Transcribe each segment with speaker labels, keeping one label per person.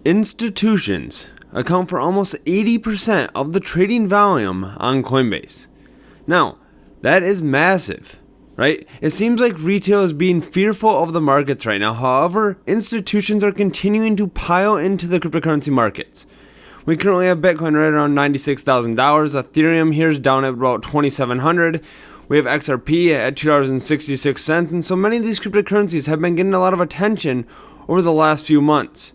Speaker 1: Institutions account for almost 80% of the trading volume on Coinbase. Now, that is massive, right? It seems like retail is being fearful of the markets right now. However, institutions are continuing to pile into the cryptocurrency markets. We currently have Bitcoin right around $96,000. Ethereum here is down at about $2,700. We have XRP at $2.66. And so many of these cryptocurrencies have been getting a lot of attention over the last few months.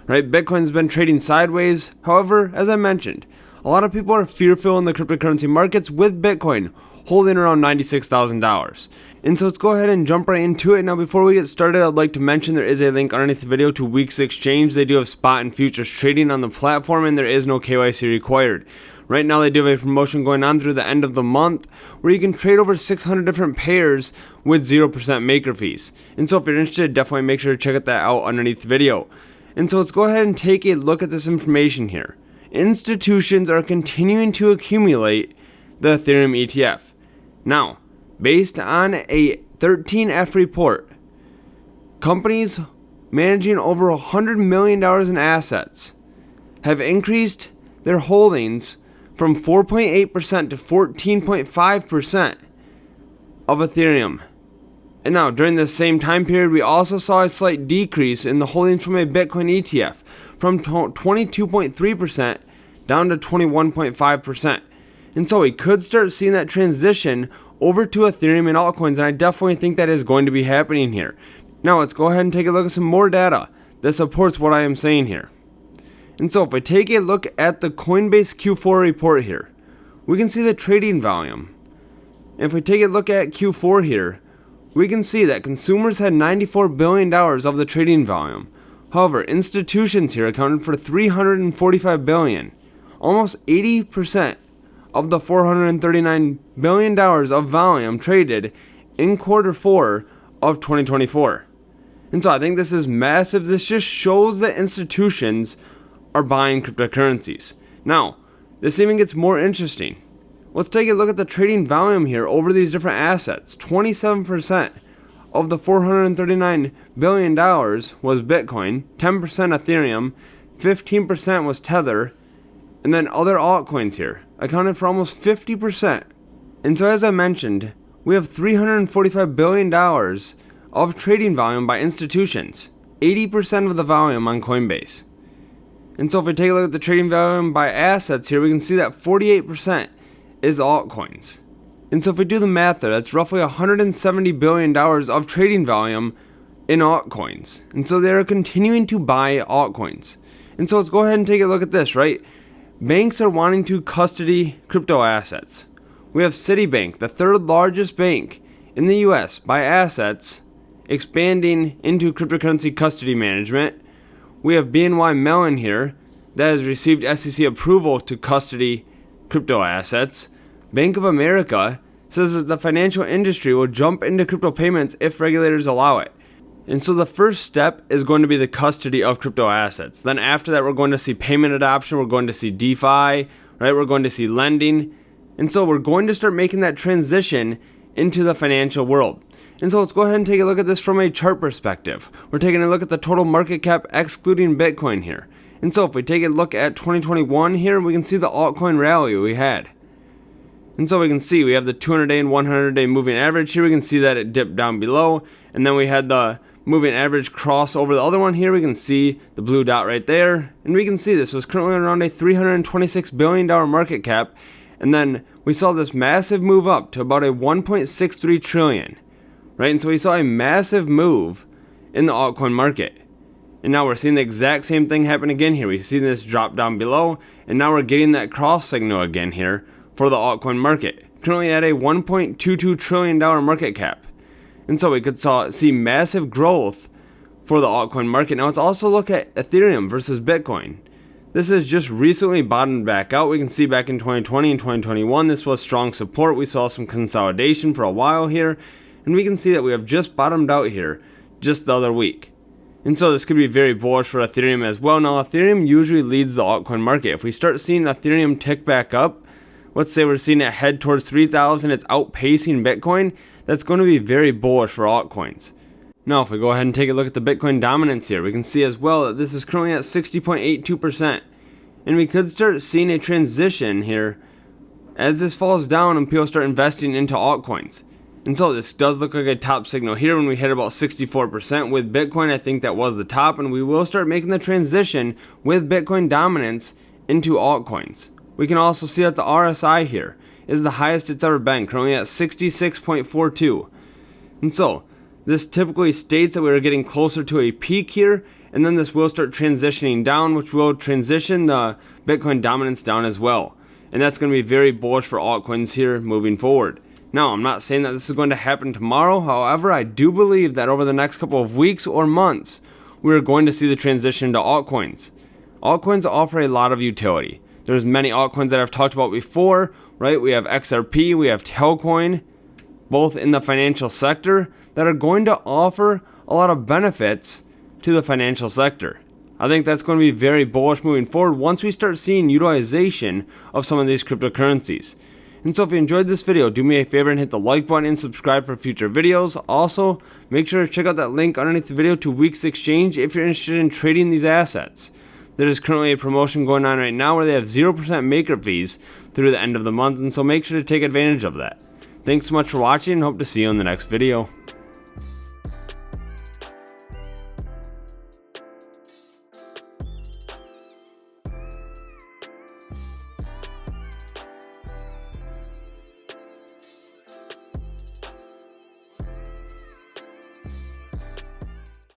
Speaker 1: Right? Bitcoin's been trading sideways. However, as I mentioned, a lot of people are fearful in the cryptocurrency markets with Bitcoin holding around $96,000. And so let's go ahead and jump right into it. Now, before we get started, I'd like to mention there is a link underneath the video to Weex exchange. They do have spot and futures trading on the platform, and there is no KYC required. Right now, they do have a promotion going on through the end of the month where you can trade over 600 different pairs with 0% maker fees. And so if you're interested, definitely make sure to check that out underneath the video. And so let's go ahead and take a look at this information here. Institutions are continuing to accumulate the Ethereum ETF. Now, based on a 13F report, companies managing over $100 million in assets have increased their holdings from 4.8% to 14.5% of Ethereum. And now, during this same time period, we also saw a slight decrease in the holdings from a Bitcoin ETF from 22.3% down to 21.5%. And so we could start seeing that transition over to Ethereum and altcoins, and I definitely think that is going to be happening here. Now, let's go ahead and take a look at some more data that supports what I am saying here. And so if we take a look at the Coinbase Q4 report here, we can see the trading volume. And if we take a look at Q4 here, we can see that consumers had $94 billion of the trading volume. However, institutions here accounted for $345 billion, almost 80% of the $439 billion of volume traded in Q4 of 2024. And so I think this is massive. This just shows that institutions are buying cryptocurrencies. Now, this even gets more interesting. Let's take a look at the trading volume here over these different assets. 27% of the $439 billion was Bitcoin, 10% Ethereum, 15% was Tether, and then other altcoins here accounted for almost 50%. And so as I mentioned, we have $345 billion of trading volume by institutions, 80% of the volume on Coinbase. And so if we take a look at the trading volume by assets here, we can see that 48% is altcoins. And so if we do the math there, that's roughly $170 billion of trading volume in altcoins. And so they're continuing to buy altcoins. And so let's go ahead and take a look at this, right? Banks are wanting to custody crypto assets. We have Citibank, the third largest bank in the US by assets, expanding into cryptocurrency custody management. We have BNY Mellon here that has received SEC approval to custody crypto assets. Bank of America says that the financial industry will jump into crypto payments if regulators allow it. And so the first step is going to be the custody of crypto assets. Then after that, we're going to see payment adoption. We're going to see DeFi, right? We're going to see lending. And so we're going to start making that transition into the financial world. And so let's go ahead and take a look at this from a chart perspective. We're taking a look at the total market cap excluding Bitcoin here. And so if we take a look at 2021 here, we can see the altcoin rally we had. And so we can see we have the 200-day and 100-day moving average here. We can see that it dipped down below. And then we had the moving average cross over the other one here. We can see the blue dot right there. And we can see this was currently around a $326 billion market cap. And then we saw this massive move up to about a $1.63 trillion. Right? And so we saw a massive move in the altcoin market. And now we're seeing the exact same thing happen again here. We see this drop down below. And now we're getting that cross signal again here for the altcoin market, currently at a $1.22 trillion market cap. And so we could see massive growth for the altcoin market. Now let's also look at Ethereum versus Bitcoin. This has just recently bottomed back out. We can see back in 2020 and 2021, this was strong support. We saw some consolidation for a while here. And we can see that we have just bottomed out here just the other week. And so this could be very bullish for Ethereum as well. Now Ethereum usually leads the altcoin market. If we start seeing Ethereum tick back up, let's say we're seeing it head towards 3,000, it's outpacing Bitcoin, that's going to be very bullish for altcoins. Now, if we go ahead and take a look at the Bitcoin dominance here, we can see as well that this is currently at 60.82%. And we could start seeing a transition here as this falls down and people start investing into altcoins. And so this does look like a top signal here when we hit about 64%. With Bitcoin, I think that was the top, and we will start making the transition with Bitcoin dominance into altcoins. We can also see that the RSI here is the highest it's ever been, currently at 66.42. And so this typically states that we are getting closer to a peak here, and then this will start transitioning down, which will transition the Bitcoin dominance down as well. And that's going to be very bullish for altcoins here moving forward. Now, I'm not saying that this is going to happen tomorrow. However, I do believe that over the next couple of weeks or months, we're going to see the transition to altcoins. Altcoins offer a lot of utility. There's many altcoins that I've talked about before, right? We have XRP, we have Tailcoin, both in the financial sector, that are going to offer a lot of benefits to the financial sector. I think that's going to be very bullish moving forward once we start seeing utilization of some of these cryptocurrencies. And so if you enjoyed this video, do me a favor and hit the like button and subscribe for future videos. Also, make sure to check out that link underneath the video to Weex Exchange if you're interested in trading these assets. There is currently a promotion going on right now where they have 0% maker fees through the end of the month, and so make sure to take advantage of that. Thanks so much for watching and hope to see you in the next video.